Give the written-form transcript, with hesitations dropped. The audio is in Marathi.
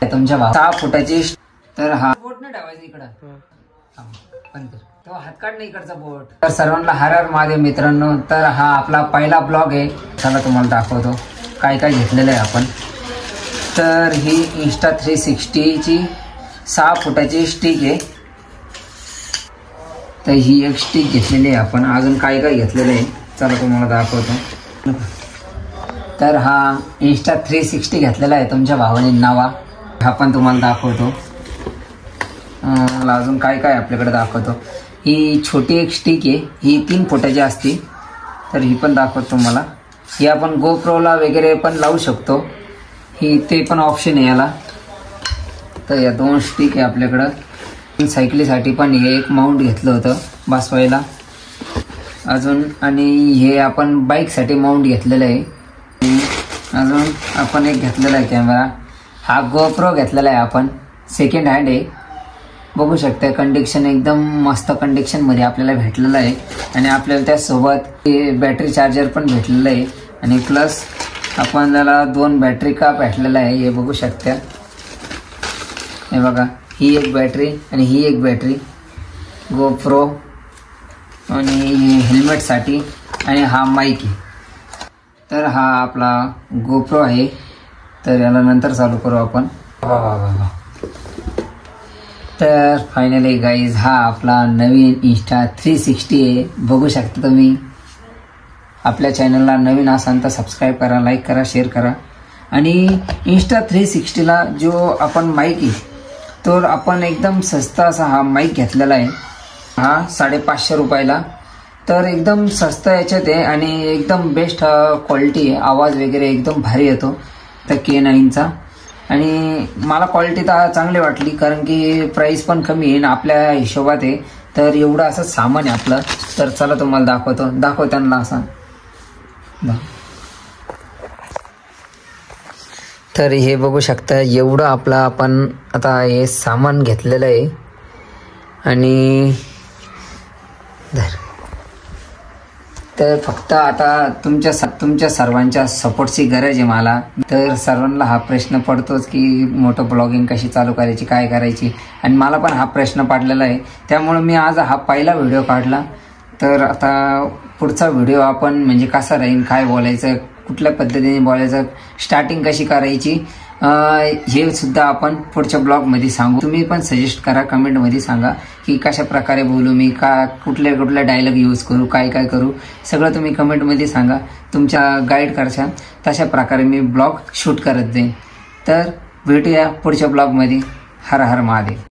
तुमच्या 6 फुटाची। तर हा बोट नाही ठेवायचा इकडं, पण तो हात काढ नाही इकडचा बोट। तर सर्वांना हर हर महादेव मित्रांनो। तर हा आपला पहिला ब्लॉग आहे, चला तुम्हाला दाखवतो काय काय घेतलेलं आहे आपण। तर ही इंस्टा 360 ची 6 फुटाची स्टिक आहे। तर ही एक स्टिक घेतलेली आहे आपण। अजून काय काय घेतलेलं आहे चला तुम्हाला दाखवतो। तर हा इंस्टा 360 घेतलेला आहे तुमच्या भावाने नावा, हा पण तुम्हाला दाखवतो। अजून काय काय आपल्याकडे दाखवतो। ही छोटी एक स्टिक आहे, ही 3 फुटाची असते, तर ही पण दाखवतो तुम्हाला। ही आपण गोप्रोला वगैरे पण लावू शकतो, ही ते पण ऑप्शन आहे याला। तर या 2 स्टिक आहे आपल्याकडं। सायकलीसाठी पण हे एक माउंट घेतलं होतं बसवायला अजून, आणि हे आपण बाईकसाठी माउंट घेतलेलं आहे। अजून आपण एक घेतलेला आहे कॅमेरा, हा गोप्रो घेतलेला आहे आपण, सेकंड हँड आहे, बघू शकता। कंडिशन एकदम मस्त कंडिशन मध्ये आपल्याला भेटलेलं आहे। आणि आपल्याला त्यासोबत बॅटरी चार्जर पण भेटलेलं आहे, आणि प्लस आपण त्याला 2 बॅटरी का भेटलेला आहे हे बघू शकता। हे बघा, ही एक बॅटरी आणि ही एक बॅटरी गोप्रो, आणि हेल्मेटसाठी, आणि हा माईक आहे। तर हा आपला गोप्रो आहे, तर याला नंतर चालू करू आपण। तर फायनली गाईज हा आपला नवीन इंस्टा 360 आहे, बघू शकता तुम्ही। आपल्या चॅनलला नवीन असाल तर सबस्क्राईब करा, लाईक करा, शेअर करा। आणि इंस्टा 360ला जो आपण माईक आहे तो आपण एकदम स्वस्त असा हा माईक घेतलेला आहे, हा 550 रुपयाला। तर एकदम स्वस्त याच्यात आहे आणि एकदम बेस्ट क्वालिटी आहे, आवाज वगैरे एकदम भारी येतो। तर K9चा, आणि मला क्वालिटी तर चांगली वाटली, कारण की प्राइस पण कमी आहे आणि आपल्या हिशोबात आहे। तर एवढं असं सामान आहे आपलं। तर चला तुम्हाला दाखव त्यांना असं। तर हे बघू शकता, एवढं आपलं आपण आता हे सामान घेतलेलं आहे। आणि तर फक्त आता तुमच्या सर्वांच्या सपोर्टची गरज आहे मला। तर सर्वांना हा प्रश्न पडतोच की मोठं ब्लॉगिंग कशी चालू करायची, काय करायची, आणि मला पण हा प्रश्न पडलेला आहे। त्यामुळे मी आज हा पहिला व्हिडिओ काढला। तर आता पुढचा व्हिडिओ आपण म्हणजे कसा राहील, काय बोलायचं, कुठल्या पद्धतीने बोलायचं, स्टार्टिंग कशी करायची, हे सुद्धा आपण पुढच्या ब्लॉगमध्ये सांगू। तुम्ही पण सजेस्ट करा, कमेंटमध्ये सांगा की कशा प्रकारे बोलू मी, कुठल्या डायलॉग यूज करू, काय करू, सगळं तुम्ही कमेंटमध्ये सांगा। तुमच्या गाईड करशाल तशा प्रकारे मी ब्लॉग शूट करत जाईन। तर भेटूया पुढच्या ब्लॉगमध्ये। हर हर महादेव।